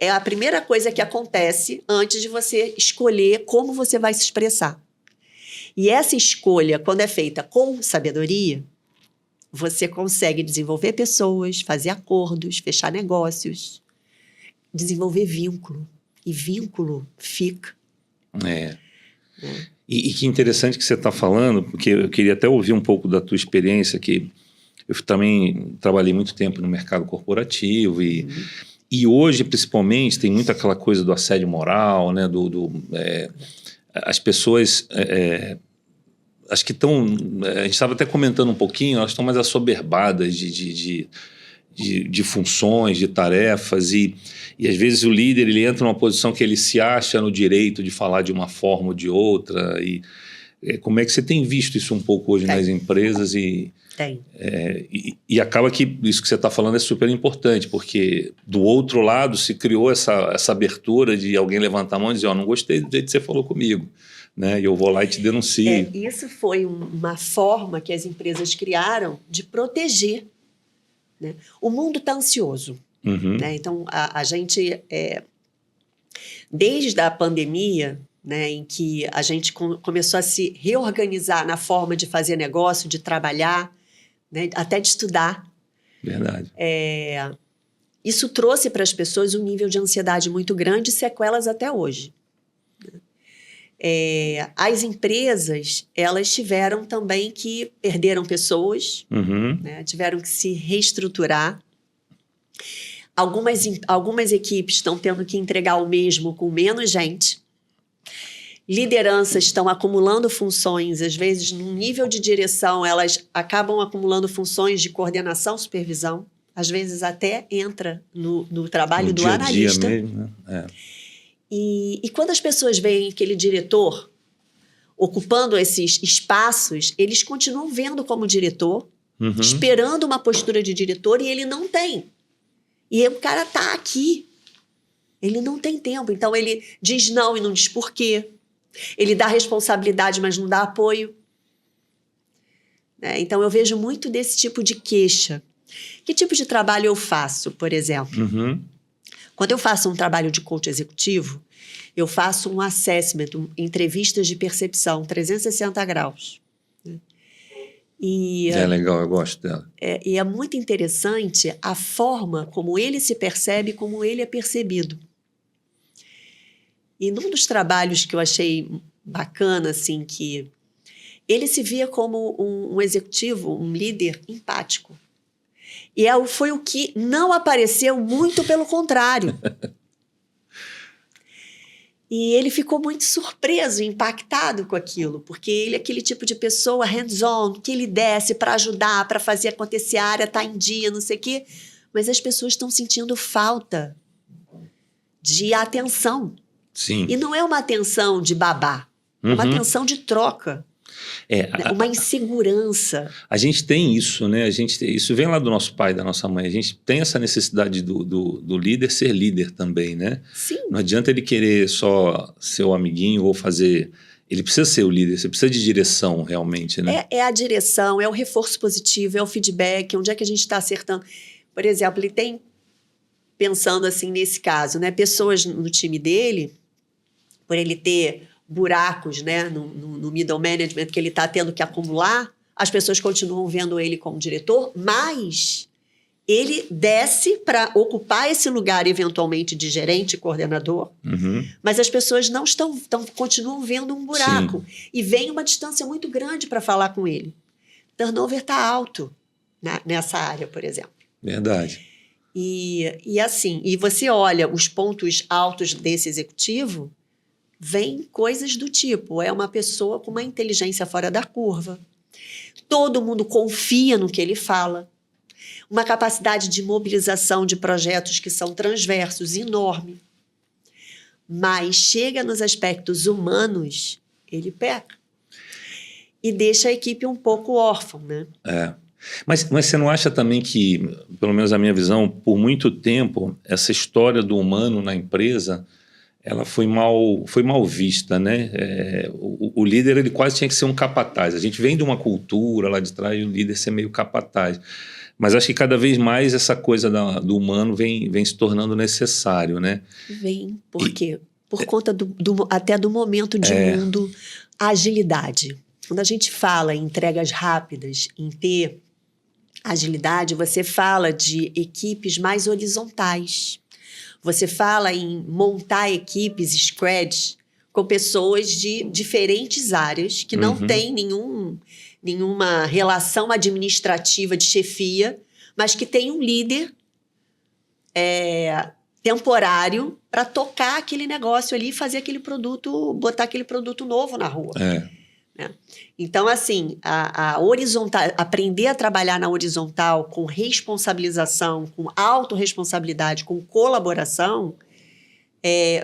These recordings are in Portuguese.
é a primeira coisa que acontece antes de você escolher como você vai se expressar. E essa escolha, quando é feita com sabedoria, você consegue desenvolver pessoas, fazer acordos, fechar negócios, desenvolver vínculo. E vínculo fica. E que interessante que você está falando, porque eu queria até ouvir um pouco da tua experiência, que eu também trabalhei muito tempo no mercado corporativo e hoje, principalmente, tem muito aquela coisa do assédio moral, né? As pessoas, acho que estão... A gente estava até comentando um pouquinho, elas estão mais assoberbadas de funções, de tarefas e às vezes o líder ele entra numa posição que ele se acha no direito de falar de uma forma ou de outra e como é que você tem visto isso um pouco hoje nas empresas e acaba que isso que você está falando é super importante porque do outro lado se criou essa abertura de alguém levantar a mão e dizer não gostei do jeito que você falou comigo, né? E eu vou lá e te denuncio. Isso foi uma forma que as empresas criaram de proteger, né? O mundo está ansioso. Né? Então, a gente, desde a pandemia, né, em que a gente começou a se reorganizar na forma de fazer negócio, de trabalhar, né, até de estudar. Verdade. Isso trouxe para as pessoas um nível de ansiedade muito grande e sequelas até hoje. As empresas, elas tiveram também que perderam pessoas, né, tiveram que se reestruturar. Algumas equipes estão tendo que entregar o mesmo com menos gente. Lideranças estão acumulando funções, às vezes, num nível de direção, elas acabam acumulando funções de coordenação, supervisão. Às vezes até entra no trabalho do analista. Dia mesmo, né? E quando as pessoas veem aquele diretor ocupando esses espaços, eles continuam vendo como diretor, esperando uma postura de diretor e ele não tem. E o cara está aqui. Ele não tem tempo. Então, ele diz não e não diz por quê. Ele dá responsabilidade, mas não dá apoio. Então, eu vejo muito desse tipo de queixa. Que tipo de trabalho eu faço, por exemplo? Quando eu faço um trabalho de coach executivo, eu faço um assessment, entrevistas de percepção, 360 graus. É legal, eu gosto dela. E é muito interessante a forma como ele se percebe, como ele é percebido. E num dos trabalhos que eu achei bacana, assim, que ele se via como um executivo, um líder empático. E foi o que não apareceu, muito pelo contrário. E ele ficou muito surpreso, impactado com aquilo, porque ele é aquele tipo de pessoa hands-on, que ele desce para ajudar, para fazer acontecer, a área está em dia, não sei o quê. Mas as pessoas estão sentindo falta de atenção. Sim. E não é uma atenção de babá, é uma atenção de troca. Uma insegurança. A gente tem isso, né? Isso vem lá do nosso pai, da nossa mãe. A gente tem essa necessidade do líder ser líder também, né? Sim. Não adianta ele querer só ser o amiguinho ou fazer... Ele precisa ser o líder, você precisa de direção realmente, né? É a direção, é o reforço positivo, é o feedback, onde é que a gente está acertando. Por exemplo, ele tem, pensando assim nesse caso, né? Pessoas no time dele, por ele ter buracos, né, no middle management que ele está tendo que acumular, as pessoas continuam vendo ele como diretor, mas ele desce para ocupar esse lugar eventualmente de gerente e coordenador, mas as pessoas não continuam vendo um buraco. Sim. E vem uma distância muito grande para falar com ele. Turnover está alto nessa área, por exemplo. Verdade. E assim, e você olha os pontos altos desse executivo, vem coisas do tipo, é uma pessoa com uma inteligência fora da curva. Todo mundo confia no que ele fala. Uma capacidade de mobilização de projetos que são transversos enorme. Mas chega nos aspectos humanos, ele peca. E deixa a equipe um pouco órfã, né? Mas você não acha também que, pelo menos a minha visão, por muito tempo, essa história do humano na empresa... ela foi mal vista, né? O líder ele quase tinha que ser um capataz. A gente vem de uma cultura lá de trás de um líder ser meio capataz. Mas acho que cada vez mais essa coisa do humano vem se tornando necessário, né? Vem. Por quê? Por conta até do momento de mundo, a agilidade. Quando a gente fala em entregas rápidas, em ter agilidade, você fala de equipes mais horizontais. Você fala em montar equipes, squads, com pessoas de diferentes áreas que não têm nenhuma relação administrativa de chefia, mas que tem um líder temporário para tocar aquele negócio ali e fazer aquele produto, botar aquele produto novo na rua. Né? Então, assim, a horizontal, aprender a trabalhar na horizontal com responsabilização, com autorresponsabilidade, com colaboração,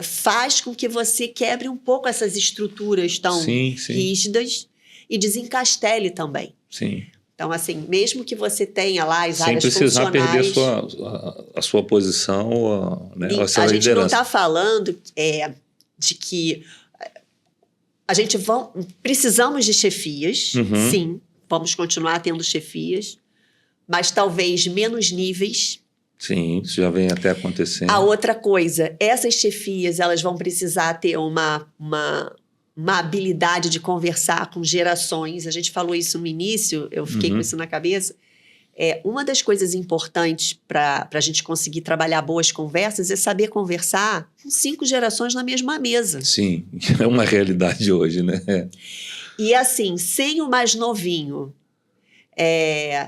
faz com que você quebre um pouco essas estruturas tão rígidas e desencastele também. Sim. Então, assim, mesmo que você tenha lá as sem áreas precisar funcionais... perder a sua posição, né, a sua liderança. Gente não está falando de que precisamos de chefias, sim, vamos continuar tendo chefias, mas talvez menos níveis. Sim, isso já vem até acontecendo. A outra coisa, essas chefias, elas vão precisar ter uma habilidade de conversar com gerações. A gente falou isso no início, eu fiquei com isso na cabeça. Uma das coisas importantes para a gente conseguir trabalhar boas conversas é saber conversar com 5 gerações na mesma mesa. Sim, é uma realidade hoje, né? E assim, sem o mais novinho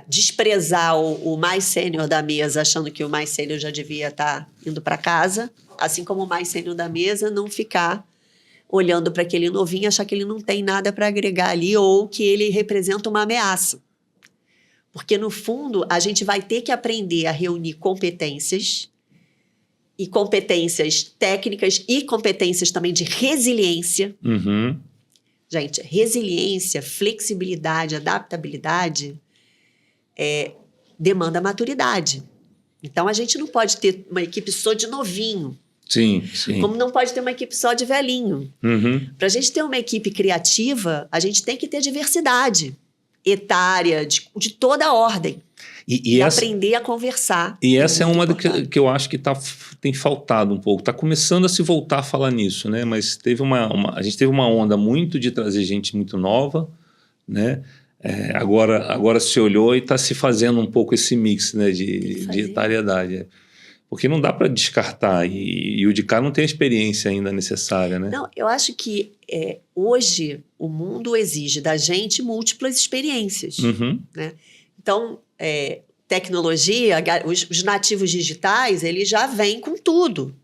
desprezar o mais sênior da mesa, achando que o mais sênior já devia estar indo para casa, assim como o mais sênior da mesa não ficar olhando para aquele novinho e achar que ele não tem nada para agregar ali ou que ele representa uma ameaça. Porque, no fundo, a gente vai ter que aprender a reunir competências técnicas e competências também de resiliência. Gente, resiliência, flexibilidade, adaptabilidade demanda maturidade. Então, a gente não pode ter uma equipe só de novinho. Sim. Como não pode ter uma equipe só de velhinho. Para a gente ter uma equipe criativa, a gente tem que ter diversidade etária, de toda a ordem. E aprender a conversar. E essa é uma que eu acho que tem faltado um pouco. Está começando a se voltar a falar nisso, né? Mas a gente teve uma onda muito de trazer gente muito nova, né? Agora se olhou e está se fazendo um pouco esse mix, né, de etariedade. Porque não dá para descartar. E o de cá não tem a experiência ainda necessária, né? Não, eu acho que hoje o mundo exige da gente múltiplas experiências. Né? Então, tecnologia, os nativos digitais, eles já vêm com tudo.